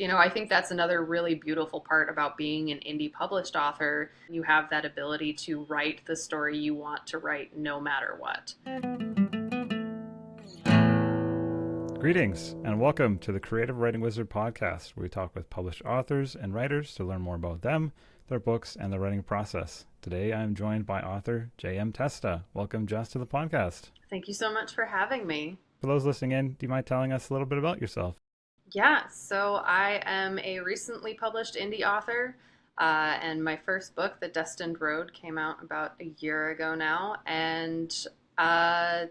I think that's another really beautiful part about being an indie published author. You have that ability to write the story you want to write no matter what. Greetings and welcome to the Creative Writing Wizard podcast, where we talk with published authors and writers to learn more about them, their books, and the writing process. Today I'm joined by author J.M. Testa. Welcome, Jess, to the podcast. Thank you so much for having me. For those listening in, do you mind telling us a little bit about yourself? Yeah, so I am a recently published indie author, and my first book, The Destined Road, came out about a year ago now. And uh,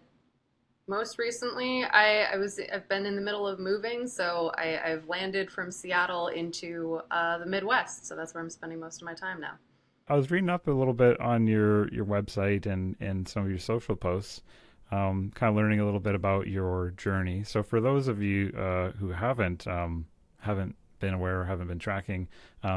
most recently, I've been in the middle of moving, so I've landed from Seattle into the Midwest. So that's where I'm spending most of my time now. I was reading up a little bit on your website and some of your social posts, kind of learning a little bit about your journey. So for those of you who haven't been aware or haven't been tracking,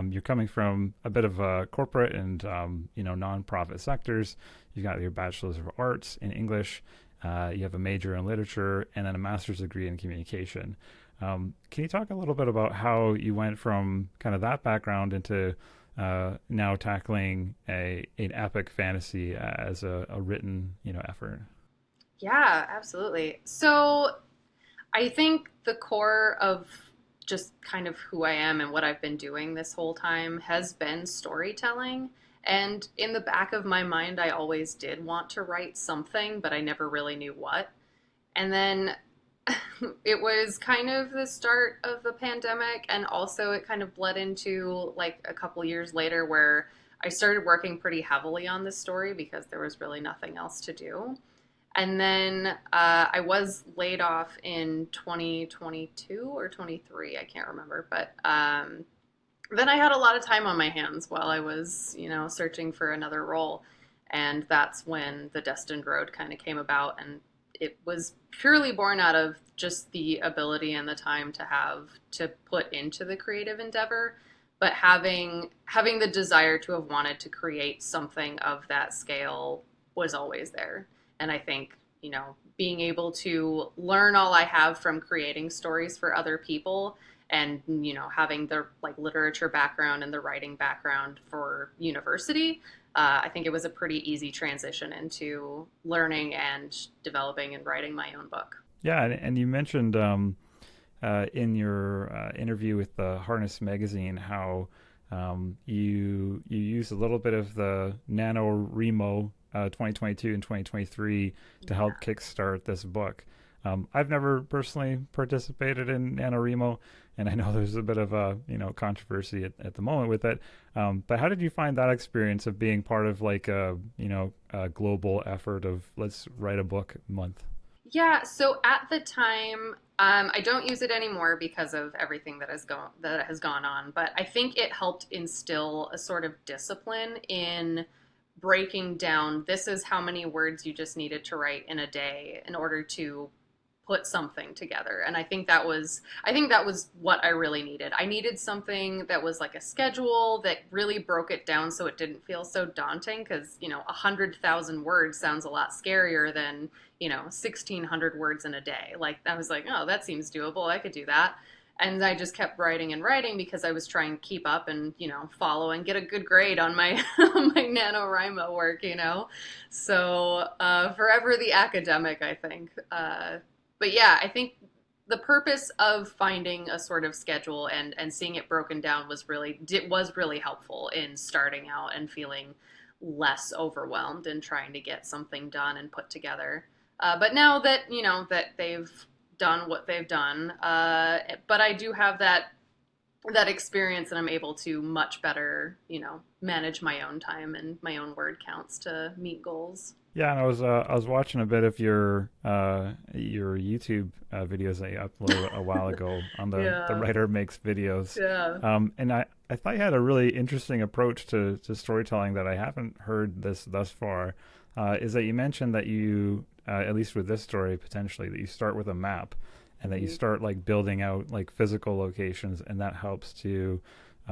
you're coming from a bit of a corporate and nonprofit sectors. You got your bachelor's of arts in English. You have a major in literature and then a master's degree in communication. Can you talk a little bit about how you went from kind of that background into now tackling an epic fantasy as a written effort? Yeah, absolutely. So I think the core of just kind of who I am and what I've been doing this whole time has been storytelling. And in the back of my mind, I always did want to write something, but I never really knew what. And then it was kind of the start of the pandemic, and also it kind of bled into like a couple years later where I started working pretty heavily on this story because there was really nothing else to do. And then I was laid off in 2022 or 23, I can't remember. But then I had a lot of time on my hands while I was, searching for another role. And that's when the Destined Road kind of came about. And it was purely born out of just the ability and the time to have to put into the creative endeavor. But having the desire to have wanted to create something of that scale was always there. And I think, being able to learn all I have from creating stories for other people and, having the like literature background and the writing background for university, I think it was a pretty easy transition into learning and developing and writing my own book. Yeah, and you mentioned in your interview with the Harness magazine how you use a little bit of the NaNoWriMo 2022 and 2023 to help kickstart this book. I've never personally participated in NaNoWriMo, and I know there's a bit of a controversy at the moment with it. But how did you find that experience of being part of like a global effort of let's write a book month? Yeah, so at the time, I don't use it anymore because of everything that has gone on. But I think it helped instill a sort of discipline in breaking down. This is how many words you just needed to write in a day in order to put something together. And I think that was what I really needed. I needed something that was like a schedule that really broke it down so it didn't feel so daunting because, 100,000 words sounds a lot scarier than, 1,600 words in a day. Like I was like, oh, that seems doable. I could do that. And I just kept writing and writing because I was trying to keep up and, follow and get a good grade on my my NaNoWriMo work. So forever the academic, I think. But yeah, I think the purpose of finding a sort of schedule and seeing it broken down was really helpful in starting out and feeling less overwhelmed and trying to get something done and put together. But now that that they've done what they've done, but I do have that experience and I'm able to much better manage my own time and my own word counts to meet goals. Yeah, and I was watching a bit of your YouTube videos that you uploaded a while ago on the Yeah, writer makes videos, yeah. and I thought you had a really interesting approach to storytelling that I haven't heard this thus far. Is that you mentioned that you at least with this story potentially that you start with a map and that you Mhm. start like building out like physical locations and that helps to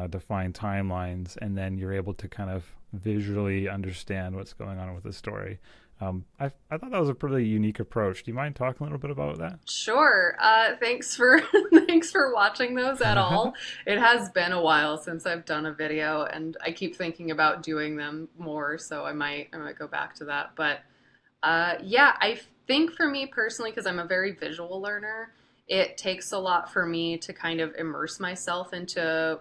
define timelines and then you're able to kind of visually understand what's going on with the story. I thought that was a pretty unique approach. Do you mind talking a little bit about Sure. Thanks for thanks for watching those at that? all. It has been a while since I've done a video, and I keep thinking about doing them more, so I might go back to that. But yeah, I think for me personally, because I'm a very visual learner, it takes a lot for me to kind of immerse myself into,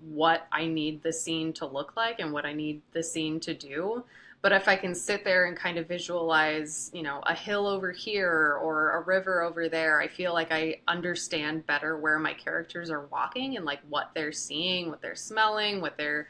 what I need the scene to look like and what I need the scene to do. But if I can sit there and kind of visualize, a hill over here or a river over there, I feel like I understand better where my characters are walking and like what they're seeing, what they're smelling, what they're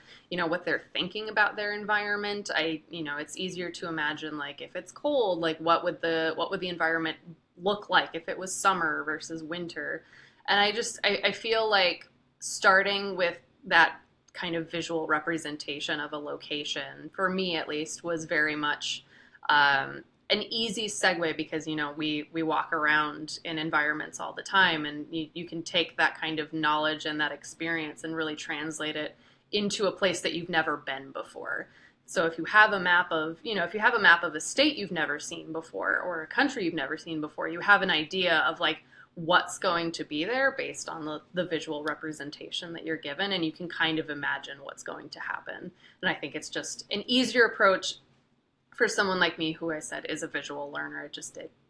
thinking about their environment. It's easier to imagine like if it's cold, like what would the environment look like if it was summer versus winter. And I feel like starting with that kind of visual representation of a location, for me at least, was very much an easy segue because we walk around in environments all the time, and you can take that kind of knowledge and that experience and really translate it into a place that you've never been before. So if you have a map of a state you've never seen before or a country you've never seen before, you have an idea of like what's going to be there based on the visual representation that you're given, and you can kind of imagine what's going to happen. And I think it's just an easier approach for someone like me who I said is a visual learner.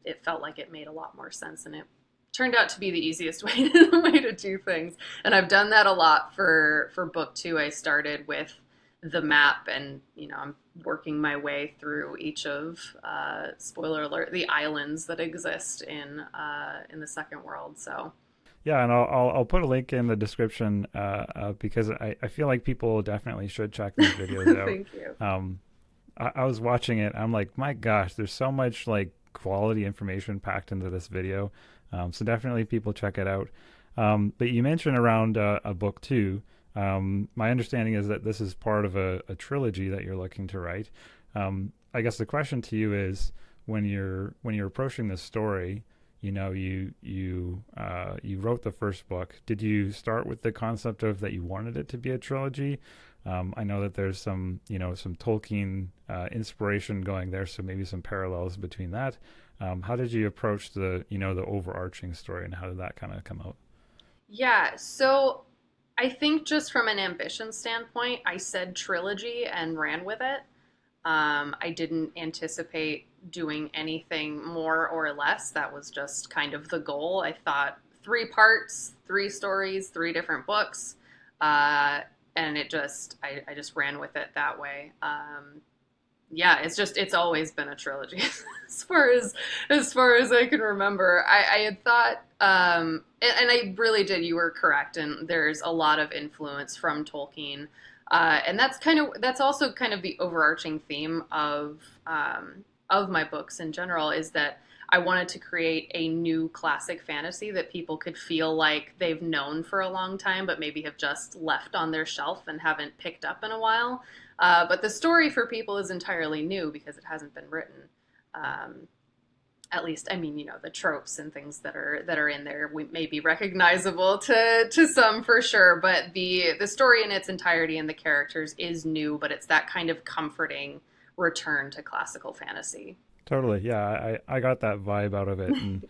It felt like it made a lot more sense, and it turned out to be the easiest way to do things. And I've done that a lot for book two. I started with the map, and I'm working my way through each of spoiler alert, the islands that exist in the second world. So Yeah, and I'll put a link in the description because I feel like people definitely should check these videos out. thank you. I was watching it. I'm like, my gosh, there's so much like quality information packed into this video. So definitely people check it out. But you mentioned around a book two. My understanding is that this is part of a trilogy that you're looking to write. I guess the question to you is when you're approaching this story, you wrote the first book. Did you start with the concept of that you wanted it to be a trilogy? I know that there's some Tolkien inspiration going there, so maybe some parallels between that. How did you approach the overarching story, and how did that kind of come out? Yeah, so I think just from an ambition standpoint, I said trilogy and ran with it. I didn't anticipate doing anything more or less. That was just kind of the goal. I thought three parts, three stories, three different books, and I just ran with it that way. Yeah, it's always been a trilogy as far as I can remember. I had thought, and I really did. You were correct, and there's a lot of influence from Tolkien, and that's also kind of the overarching theme of my books in general, is that I wanted to create a new classic fantasy that people could feel like they've known for a long time, but maybe have just left on their shelf and haven't picked up in a while. But the story for people is entirely new because it hasn't been written. Um, at least, I mean, the tropes and things that are in there may be recognizable to some for sure. But the story in its entirety and the characters is new, but it's that kind of comforting return to classical fantasy. Totally, yeah. I got that vibe out of it, and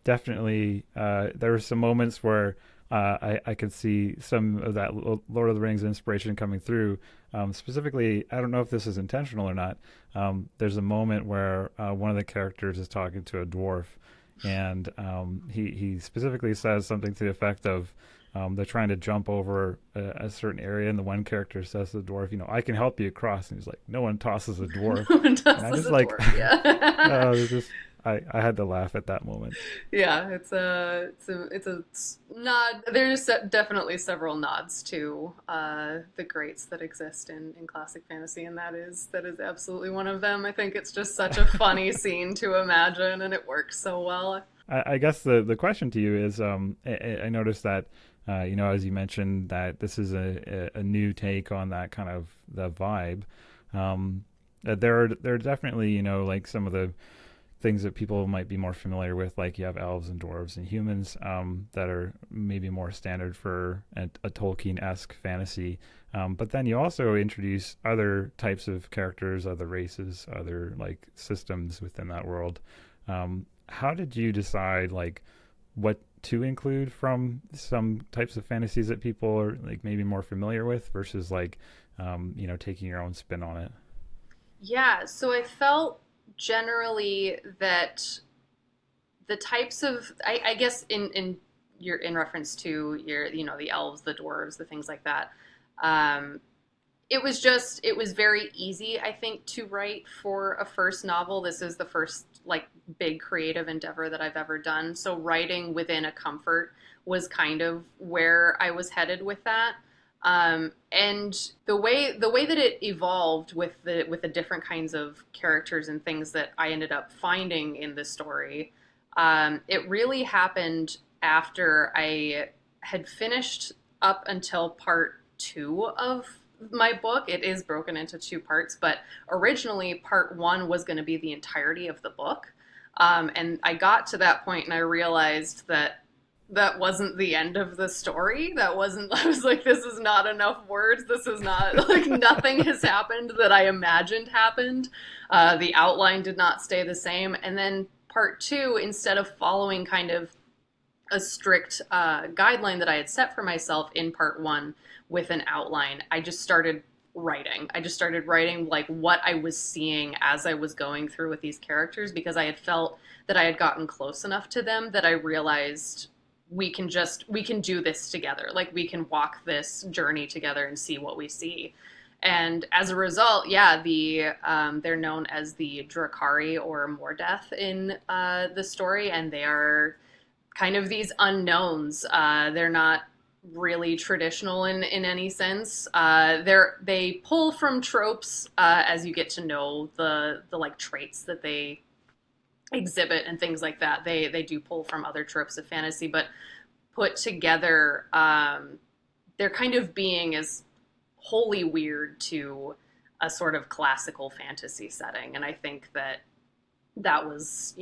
definitely there were some moments where I could see some of that Lord of the Rings inspiration coming through. Specifically, I don't know if this is intentional or not. There's a moment where one of the characters is talking to a dwarf, and he specifically says something to the effect of they're trying to jump over a certain area, and the one character says to the dwarf, "I can help you across." And he's like, "No one tosses a dwarf." No one And I does just a like, dwarf, yeah. there's just I had to laugh at that moment. Yeah, it's a nod. There's definitely several nods to the greats that exist in classic fantasy, and that is absolutely one of them. I think it's just such a funny scene to imagine, and it works so well. I guess the question to you is, I noticed that, as you mentioned, that this is a new take on that kind of the vibe. There are definitely, like some of the things that people might be more familiar with, like you have elves and dwarves and humans, that are maybe more standard for a Tolkien-esque fantasy. But then you also introduce other types of characters, other races, other like systems within that world. How did you decide like what to include from some types of fantasies that people are like maybe more familiar with versus like taking your own spin on it? Yeah, so I felt generally that the types of I guess in your in reference to your the elves, the dwarves, the things like that. Um, it was very easy, I think, to write for a first novel. This is the first like big creative endeavor that I've ever done. So writing within a comfort was kind of where I was headed with that. And the way that it evolved with the different kinds of characters and things that I ended up finding in the story, it really happened after I had finished up until part two of my book. It is broken into two parts, but originally part one was going to be the entirety of the book. And I got to that point and I realized that that wasn't the end of the story. That wasn't, I was like, this is not enough words. This is not, like, nothing has happened that I imagined happened. The outline did not stay the same. And then part two, instead of following kind of a strict guideline that I had set for myself in part one with an outline, I just started writing. I just started writing like what I was seeing as I was going through with these characters, because I had felt that I had gotten close enough to them that I realized we can do this together. Like we can walk this journey together and see what we see. And as a result, yeah, they're known as the Drakari or Mordeth in the story, and they are kind of these unknowns. They're not really traditional in any sense. They pull from tropes as you get to know the like traits that they exhibit and things like that. They do pull from other tropes of fantasy, but put together, their kind of being is wholly weird to a sort of classical fantasy setting. And I think that that was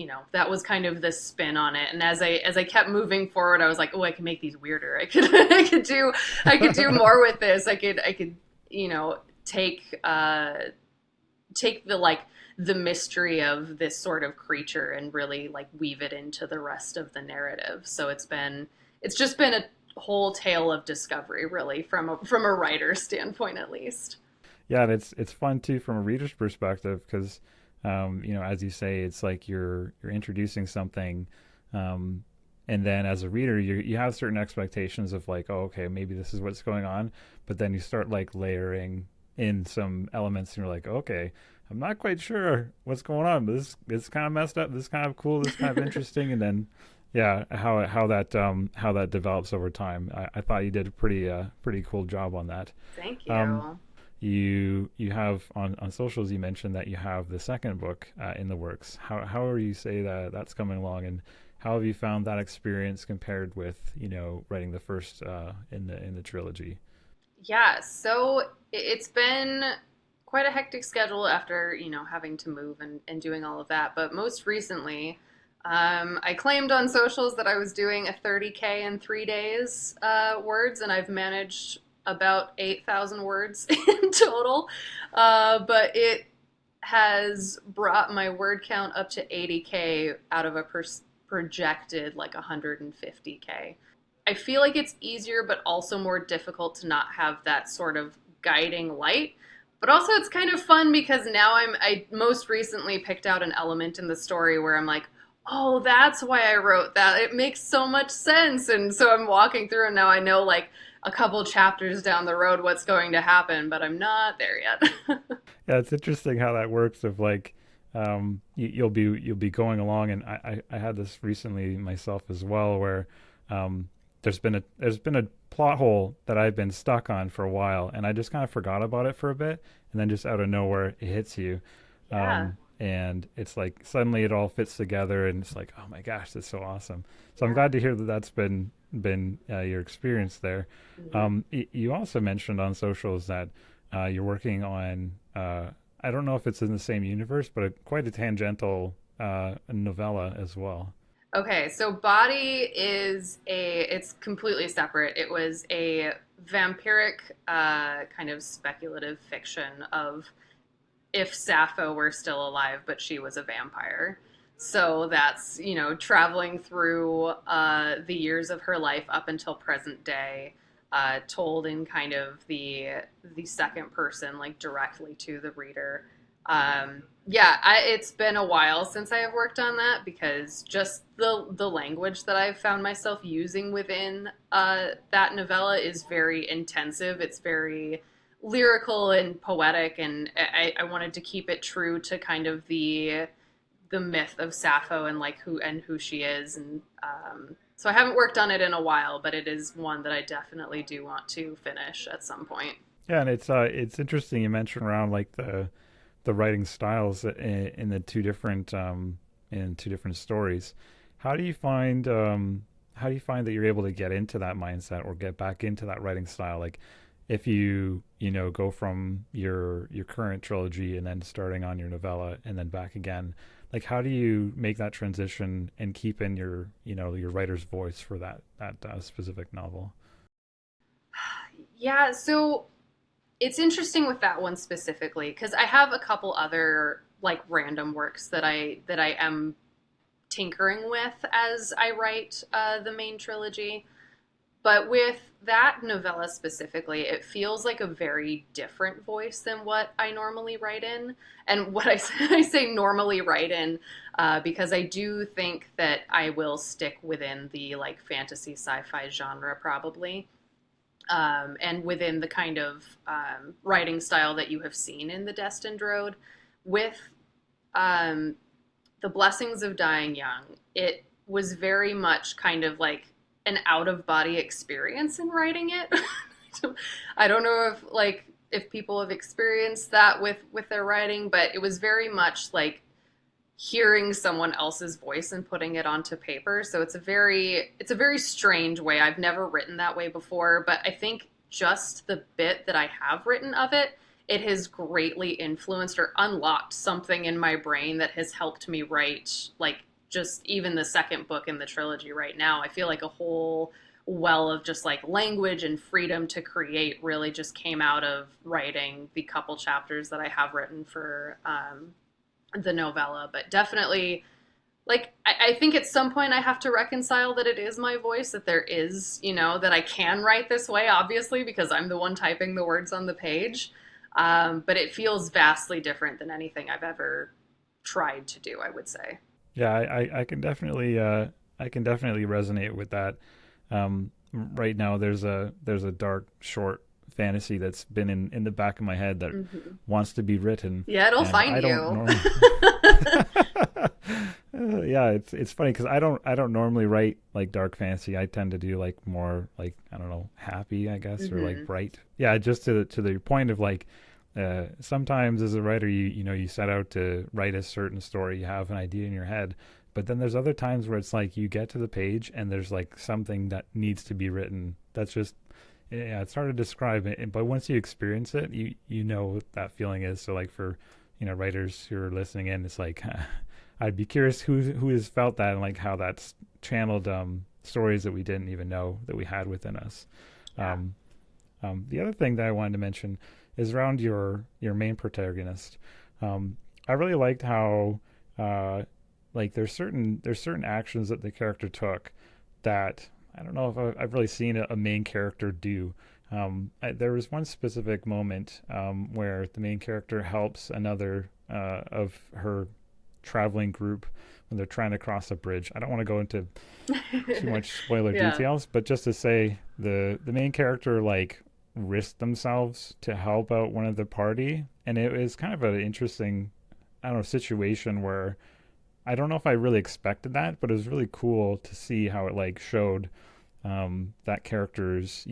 kind of the spin on it. And as I kept moving forward, I was like, oh, I can make these weirder. I could I could do more with this. I could take take the mystery of this sort of creature and really like weave it into the rest of the narrative. So it's just been a whole tale of discovery, really, from a writer's standpoint, at least. Yeah, and it's fun too from a reader's perspective because, as you say, it's like you're introducing something, and then as a reader, you have certain expectations of like, oh, okay, maybe this is what's going on, but then you start like layering in some elements, and you're like, okay, I'm not quite sure what's going on, but this it's kind of messed up, this is kind of cool, this is kind of interesting, and then yeah, how that develops over time. I thought you did a pretty cool job on that. Thank you. You have on socials you mentioned that you have the second book in the works. How are you say that that's coming along, and how have you found that experience compared with writing the first in the trilogy? Yeah, so it's been quite a hectic schedule after, having to move and doing all of that. But most recently, I claimed on socials that I was doing a 30K in 3 days words, and I've managed about 8,000 words in total. But it has brought my word count up to 80K out of a projected like 150K. I feel like it's easier, but also more difficult to not have that sort of guiding light. But also, it's kind of fun because now I most recently picked out an element in the story where I'm like, oh, that's why I wrote that. It makes so much sense. And so I'm walking through, and now I know like a couple chapters down the road what's going to happen, but I'm not there yet. Yeah, it's interesting how that works. Of like, you'll be going along, and I had this recently myself as well, where there's been a plot hole that I've been stuck on for a while, and I just kind of forgot about it for a bit, and then just out of nowhere it hits you, Yeah. and it's like suddenly it all fits together, and it's like, oh my gosh, that's so awesome. So I'm Yeah. glad to hear that that's been your experience there. Hmm. You also mentioned on socials that you're working on I don't know if it's in the same universe, but quite a tangential a novella as well. Okay, so Body is it's completely separate. It was a vampiric kind of speculative fiction of if Sappho were still alive, but she was a vampire. So that's, traveling through the years of her life up until present day, told in kind of the second person, like directly to the reader. Yeah, it's been a while since I have worked on that because just the language that I've found myself using within that novella is very intensive. It's very lyrical and poetic, and I wanted to keep it true to kind of the myth of Sappho and like who she is, and so I haven't worked on it in a while, but it is one that I definitely do want to finish at some point. Yeah, and it's interesting you mentioned around like the writing styles in the two different stories. How do you find how do you find that you're able to get into that mindset or get back into that writing style? Like if you go from your current trilogy and then starting on your novella and then back again, like how do you make that transition and keep in your writer's voice for that specific novel? Yeah, so it's interesting with that one specifically because I have a couple other like random works that I am tinkering with as I write the main trilogy. But with that novella specifically, it feels like a very different voice than what I normally write in. And what I say normally write in because I do think that I will stick within the like fantasy sci-fi genre probably. And within the kind of writing style that you have seen in the Destined Road. With um, the Blessings of Dying Young, it was very much kind of like an out of body experience in writing it. I don't know if people have experienced that with their writing, but it was very much like hearing someone else's voice and putting it onto paper. So it's a very strange way. I've never written that way before, but I think just the bit that I have written of it, it has greatly influenced or unlocked something in my brain that has helped me write like just even the second book in the trilogy right now. I feel like a whole well of just like language and freedom to create really just came out of writing the couple chapters that I have written for the novella, but definitely like I think at some point I have to reconcile that it is my voice, that there is, that I can write this way, obviously, because I'm the one typing the words on the page. But it feels vastly different than anything I've ever tried to do, I would say. Yeah, I can definitely resonate with that. Right now, there's a dark short fantasy that's been in the back of my head that Mm-hmm. wants to be written, Yeah, it'll and find I don't you. normally. Yeah, it's funny because I don't normally write like dark fantasy. I tend to do like more like I don't know happy I guess or like Mm-hmm. bright. Yeah, just to the point of like sometimes as a writer you set out to write a certain story, you have an idea in your head, but then there's other times where it's like you get to the page and there's like something that needs to be written. That's just yeah, it's hard to describe it, but once you experience it, you know what that feeling is. So like for writers who are listening in, it's like I'd be curious who has felt that and like how that's channeled stories that we didn't even know that we had within us. Yeah. Um, the other thing that I wanted to mention is around your main protagonist. I really liked how uh, like there's certain actions that the character took that I don't know if I've really seen a main character do. There was one specific moment where the main character helps another of her traveling group when they're trying to cross a bridge. I don't want to go into too much spoiler Yeah. details, but just to say the main character like risked themselves to help out one of the party, and it was kind of an interesting I don't know situation where I don't know if I really expected that, but it was really cool to see how it like showed that character's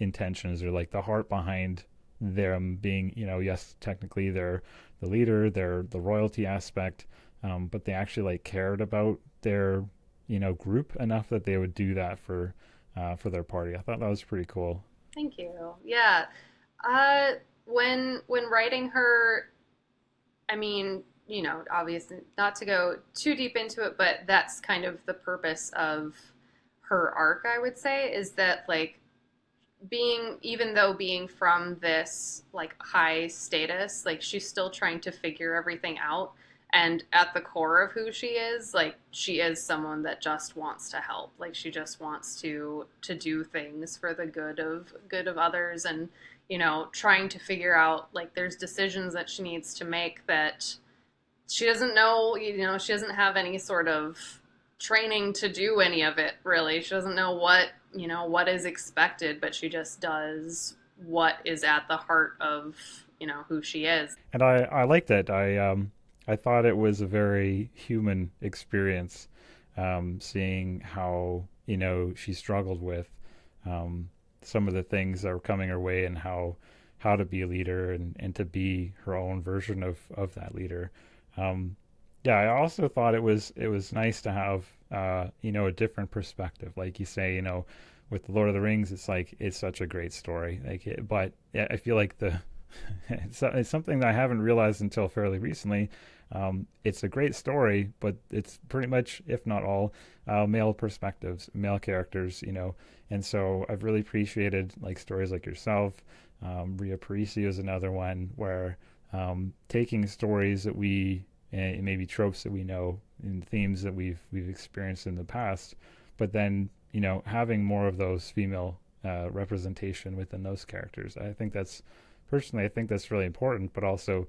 intentions or like the heart behind them being yes technically they're the leader, they're the royalty aspect, but they actually like cared about their group enough that they would do that for their party. I thought that was pretty cool. Thank you. Yeah. Uh, when writing her, I mean, obviously not to go too deep into it, but that's kind of the purpose of her arc, I would say, is that like even though being from this like high status, like she's still trying to figure everything out. And at the core of who she is, like she is someone that just wants to help. Like she just wants to do things for the good of others, and trying to figure out like there's decisions that she needs to make that she doesn't know, she doesn't have any sort of training to do any of it really. She doesn't know what is expected, but she just does what is at the heart of, who she is. And I like that. I thought it was a very human experience, seeing how she struggled with some of the things that were coming her way, and how to be a leader, and to be her own version of that leader. Um, yeah, I also thought it was nice to have a different perspective. Like you say, with the Lord of the Rings, it's like it's such a great story. But yeah, I feel like the it's something that I haven't realized until fairly recently. It's a great story, but it's pretty much, if not all, male perspectives, male characters, and so I've really appreciated like stories like yourself. Rhea Parisi is another one where taking stories that maybe tropes that we know and themes that we've experienced in the past, but then having more of those female representation within those characters. I think that's really important, but also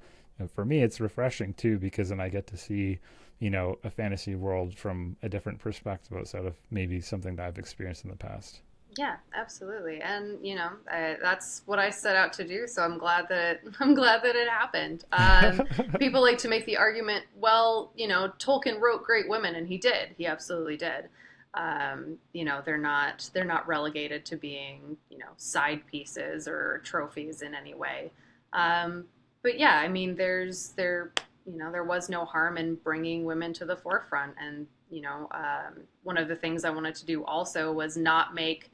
for me it's refreshing too, because then I get to see a fantasy world from a different perspective outside of maybe something that I've experienced in the past. Yeah, absolutely. And that's what I set out to do. So I'm glad that I'm glad that it happened. People like to make the argument, well, Tolkien wrote great women, and he did. He absolutely did. They're not relegated to being side pieces or trophies in any way. But yeah, I mean, there was no harm in bringing women to the forefront, and one of the things I wanted to do also was not make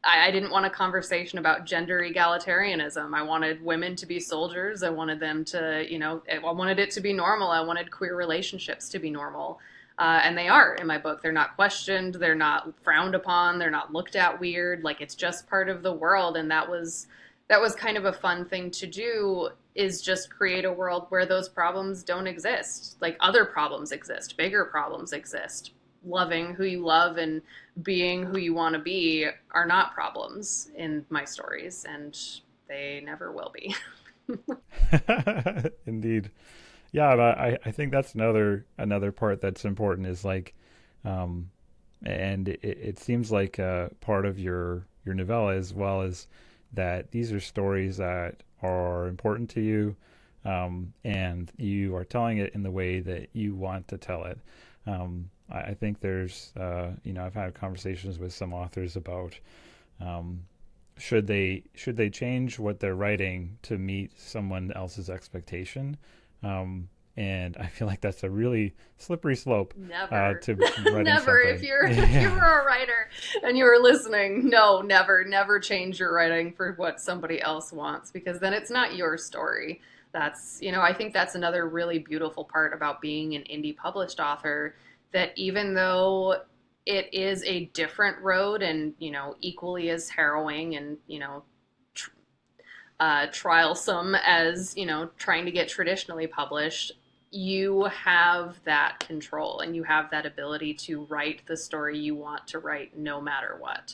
I didn't want a conversation about gender egalitarianism. I wanted women to be soldiers. I wanted them to, I wanted it to be normal. I wanted queer relationships to be normal. And they are in my book. They're not questioned. They're not frowned upon. They're not looked at weird. Like it's just part of the world. And that was kind of a fun thing to do, is just create a world where those problems don't exist. Like other problems exist, bigger problems exist. Loving who you love and being who you want to be are not problems in my stories, and they never will be. Indeed. Yeah, and I think that's another part that's important is like, and it seems like part of your novella as well is that these are stories that are important to you, and you are telling it in the way that you want to tell it. I think there's, I've had conversations with some authors about should they change what they're writing to meet someone else's expectation, and I feel like that's a really slippery slope Never. to writing Never. If something. you're if you Yeah. were a writer and you were listening, no, never change your writing for what somebody else wants, because then it's not your story. I think that's another really beautiful part about being an indie published author, that even though it is a different road and, equally as harrowing and, tr- trialsome as, trying to get traditionally published, you have that control and you have that ability to write the story you want to write no matter what.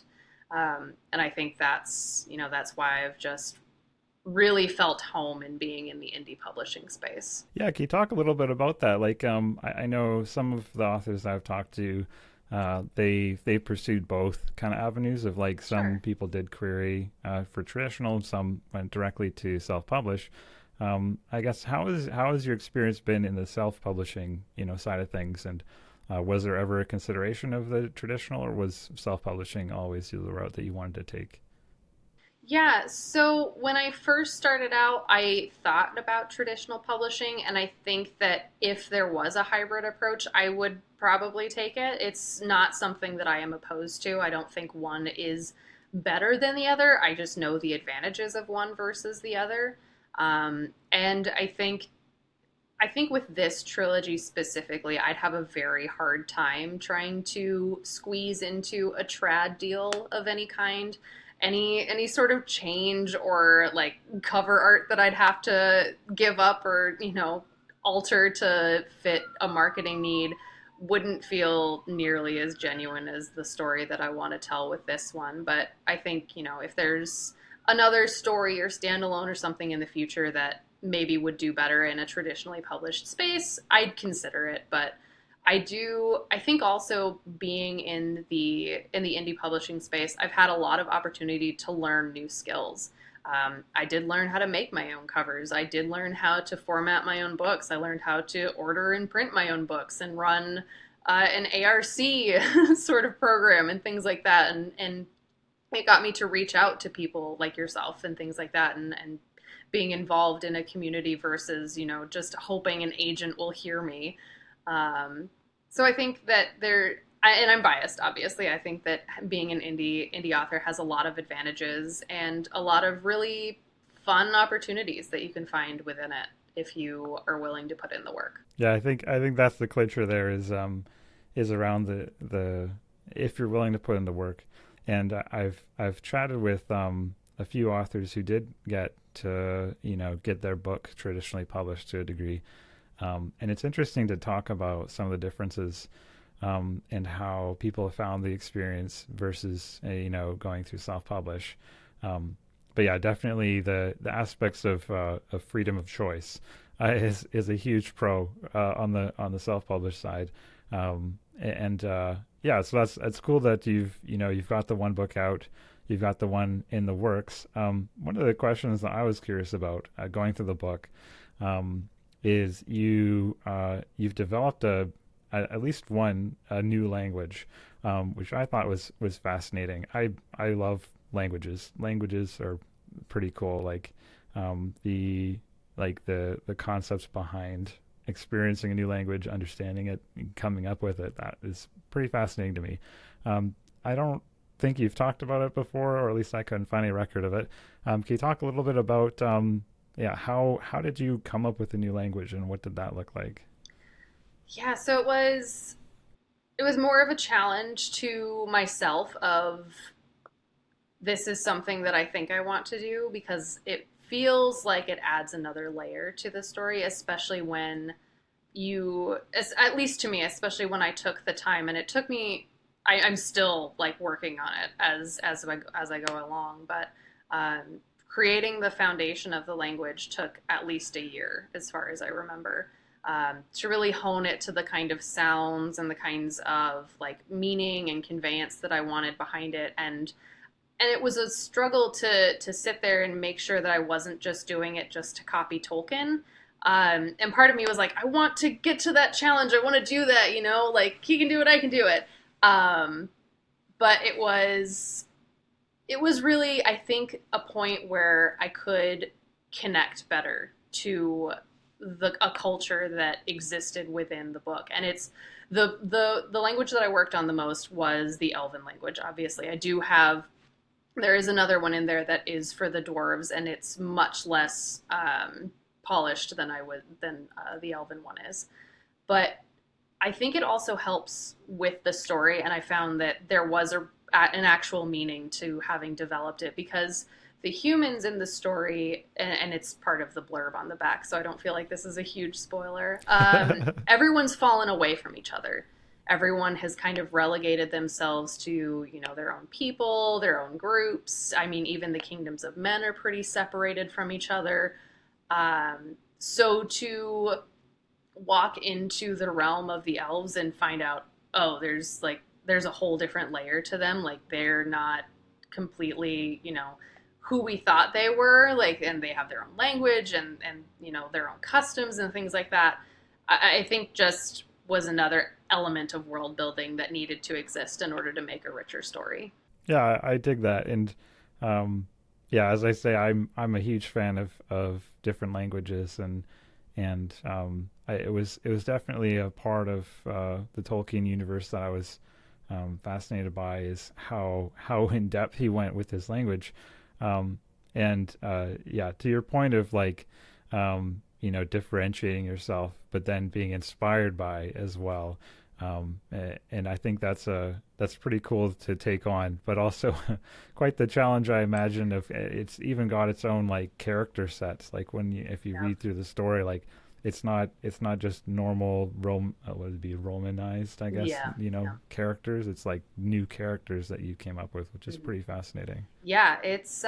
And I think that's why I've just really felt home in being in the indie publishing space. Yeah, can you talk a little bit about that? Like, I know some of the authors I've talked to, they pursued both kind of avenues of like some Sure. people did query for traditional, some went directly to self-publish. I guess how has your experience been in the self-publishing side of things, and was there ever a consideration of the traditional, or was self-publishing always the route that you wanted to take? Yeah, so when I first started out, I thought about traditional publishing, and I think that if there was a hybrid approach, I would probably take it. It's not something that I am opposed to. I don't think one is better than the other. I just know the advantages of one versus the other. And I think I think with this trilogy specifically, I'd have a very hard time trying to squeeze into a trad deal of any kind. Any sort of change or like cover art that I'd have to give up or, alter to fit a marketing need wouldn't feel nearly as genuine as the story that I want to tell with this one. But I think, if there's another story or standalone or something in the future that maybe would do better in a traditionally published space, I'd consider it. But I think also being in the indie publishing space, I've had a lot of opportunity to learn new skills. I did learn how to make my own covers. I did learn how to format my own books. I learned how to order and print my own books and run an ARC sort of program and things like that. And it got me to reach out to people like yourself and things like that, and being involved in a community versus, just hoping an agent will hear me. So I think that and I'm biased, obviously. I think that being an indie author has a lot of advantages and a lot of really fun opportunities that you can find within it if you are willing to put in the work. Yeah, I think that's the clincher there is around the if you're willing to put in the work. And I've chatted with a few authors who did get to get their book traditionally published to a degree, and it's interesting to talk about some of the differences and how people have found the experience versus going through self-publish. But yeah, definitely the aspects of freedom of choice is a huge pro on the self-published side, and yeah, so that's cool that you've got the one book out, you've got the one in the works. One of the questions that I was curious about going through the book is you've developed at least one new language, which I thought was fascinating. I love languages. Languages are pretty cool. The concepts behind experiencing a new language, understanding it, coming up with it. That is pretty fascinating to me. I don't think you've talked about it before, or at least I couldn't find any record of it. Can you talk a little bit about how did you come up with a new language and what did that look like? Yeah, so it was more of a challenge to myself of this is something that I think I want to do because it feels like it adds another layer to the story, especially when at least to me, especially when I took the time, and it took me. I'm still like working on it as I go along, but creating the foundation of the language took at least a year, as far as I remember, to really hone it to the kind of sounds and the kinds of like meaning and conveyance that I wanted behind it, and it was a struggle to sit there and make sure that I wasn't just doing it just to copy Tolkien. And part of me was like, I want to get to that challenge. I want to do that, like he can do it, I can do it. But it was really, I think, a point where I could connect better to a culture that existed within the book. And it's the language that I worked on the most was the Elven language. Obviously, there is another one in there that is for the dwarves, and it's much less polished than the Elven one is. But I think it also helps with the story, and I found that there was an actual meaning to having developed it because the humans in the story, and it's part of the blurb on the back, so I don't feel like this is a huge spoiler. Everyone's fallen away from each other. Everyone has kind of relegated themselves to, their own people, their own groups. I mean, even the kingdoms of men are pretty separated from each other. So to walk into the realm of the elves and find out, oh, there's a whole different layer to them. Like they're not completely, who we thought they were. Like, and they have their own language and their own customs and things like that. I think just was another element of world building that needed to exist in order to make a richer story. Yeah, I dig that, and yeah, as I say, I'm a huge fan of different languages, and it was definitely a part of the Tolkien universe that I was fascinated by is how in depth he went with his language, and yeah, to your point of like differentiating yourself, but then being inspired by as well. And I think that's pretty cool to take on, but also quite the challenge, I imagine. Of it's even got its own like character sets. Like if you Yeah. read through the story, like it's not just normal what would it be, romanized, I guess, Yeah. Yeah. characters. It's like new characters that you came up with, which is Mhm. pretty fascinating. Yeah, it's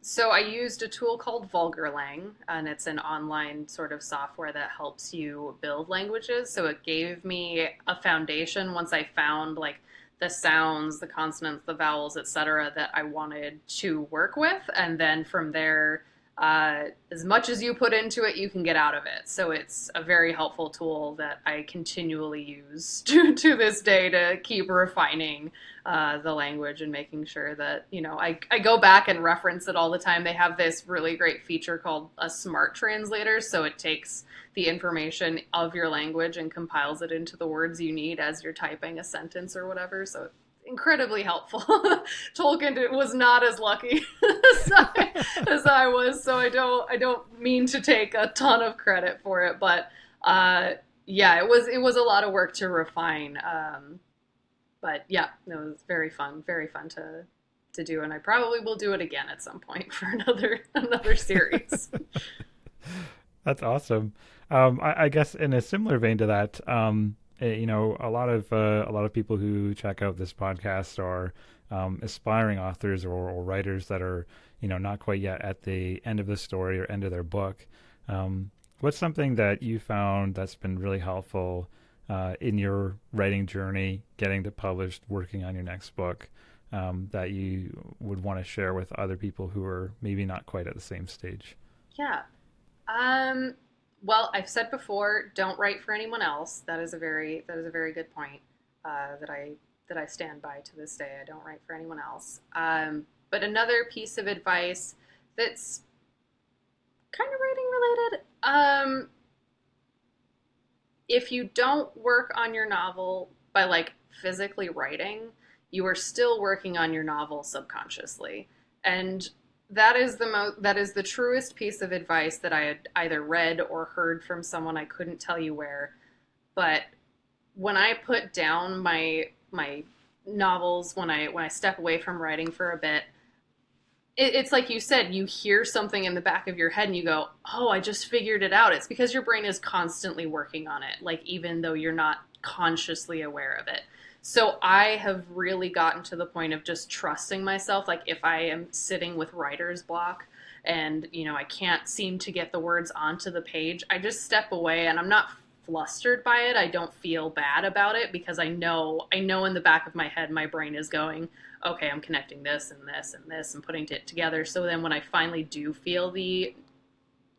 so I used a tool called Vulgarlang, and it's an online sort of software that helps you build languages. So it gave me a foundation once I found like the sounds, the consonants, the vowels, etc., that I wanted to work with, and then from there, as much as you put into it, you can get out of it. So it's a very helpful tool that I continually use to this day to keep refining the language and making sure that, I go back and reference it all the time. They have this really great feature called a smart translator. So it takes the information of your language and compiles it into the words you need as you're typing a sentence or whatever. So it's incredibly helpful. Tolkien was not as lucky as I was, so I don't mean to take a ton of credit for it, but yeah, it was a lot of work to refine. But yeah, it was very fun to do, and I probably will do it again at some point for another series. That's awesome. I guess in a similar vein to that, a lot of people who check out this podcast are aspiring authors or writers that are not quite yet at the end of the story or end of their book. What's something that you found that's been really helpful in your writing journey, getting to published, working on your next book, that you would want to share with other people who are maybe not quite at the same stage? Yeah. Um, well, I've said before, don't write for anyone else. That is a very good point that I stand by to this day. I don't write for anyone else. But another piece of advice that's kind of writing related. If you don't work on your novel by like physically writing, you are still working on your novel subconsciously. And that is the truest piece of advice that I had either read or heard from someone. I couldn't tell you where, but when I put down my novels, when I step away from writing for a bit, it's like you said, you hear something in the back of your head and you go, oh, I just figured it out. It's because your brain is constantly working on it, like even though you're not consciously aware of it. So I have really gotten to the point of just trusting myself. Like if I am sitting with writer's block and, I can't seem to get the words onto the page, I just step away and I'm not flustered by it. I don't feel bad about it because I know in the back of my head my brain is going, okay, I'm connecting this and this and this and putting it together. So then when I finally do feel the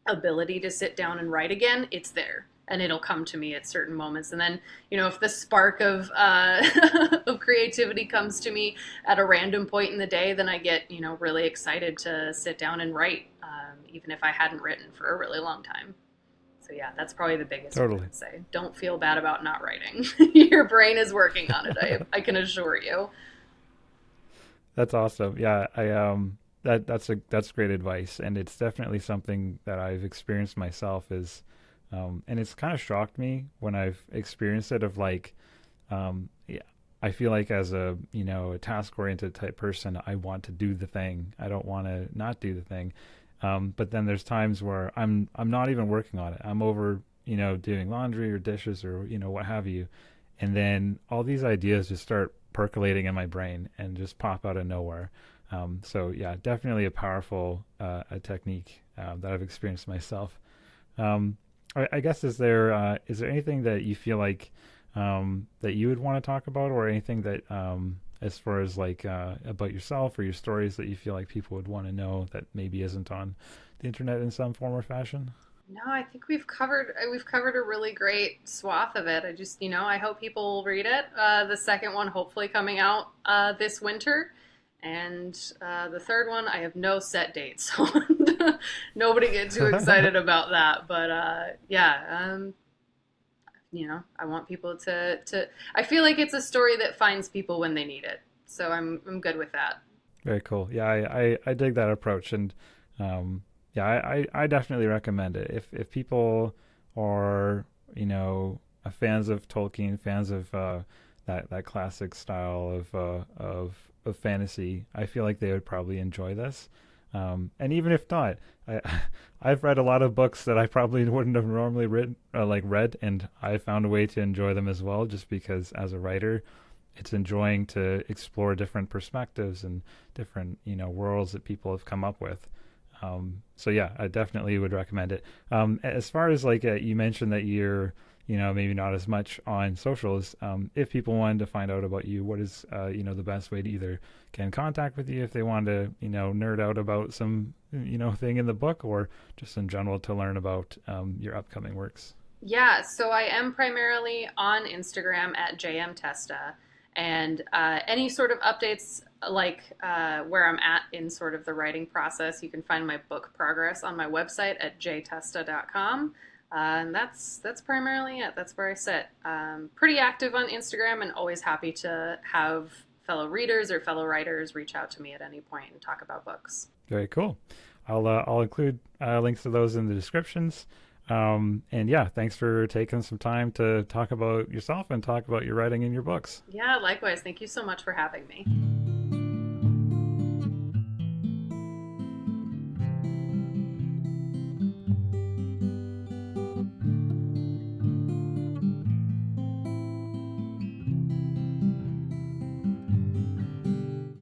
ability to sit down and write again, it's there. And it'll come to me at certain moments. And then, if the spark of of creativity comes to me at a random point in the day, then I get, really excited to sit down and write, even if I hadn't written for a really long time. So yeah, that's probably the biggest one I Totally. would say. Don't feel bad about not writing. Your brain is working on it. I can assure you. That's awesome. Yeah, that's great advice, and it's definitely something that I've experienced myself. And it's kind of shocked me when I've experienced it. Of like, yeah, I feel like as a task oriented type person, I want to do the thing. I don't want to not do the thing. But then there's times where I'm not even working on it. I'm over doing laundry or dishes or what have you, and then all these ideas just start percolating in my brain and just pop out of nowhere. So yeah, definitely a powerful a technique that I've experienced myself. Um, I guess is there anything that you feel like that you would want to talk about, or anything that as far as like about yourself or your stories that you feel like people would want to know that maybe isn't on the internet in some form or fashion? No, I think we've covered a really great swath of it. I hope people will read it. The second one hopefully coming out this winter, and the third one I have no set date, so nobody get too excited about that. But yeah, I want people to. I feel like it's a story that finds people when they need it, so I'm good with that. Very cool. Yeah, I dig that approach, and Yeah, I definitely recommend it. If people are, you know, fans of Tolkien, fans of that classic style of fantasy, I feel like they would probably enjoy this. And even if not, I I've read a lot of books that I probably wouldn't have normally read, and I found a way to enjoy them as well, just because as a writer, it's enjoying to explore different perspectives and different, you know, worlds that people have come up with. So yeah, I definitely would recommend it. As far as like you mentioned that you're, you know, maybe not as much on socials. If people wanted to find out about you, what is, you know, the best way to either get in contact with you if they want to, you know, nerd out about some, you know, thing in the book, or just in general to learn about your upcoming works? Yeah, so I am primarily on Instagram at Testa, and any sort of updates like where I'm at in sort of the writing process, you can find my book progress on my website at jtesta.com. And that's primarily it. That's where I sit. Pretty active on Instagram and always happy to have fellow readers or fellow writers reach out to me at any point and talk about books. Very cool. I'll include links to those in the descriptions. And yeah, thanks for taking some time to talk about yourself and talk about your writing in your books. Yeah, likewise. Thank you so much for having me.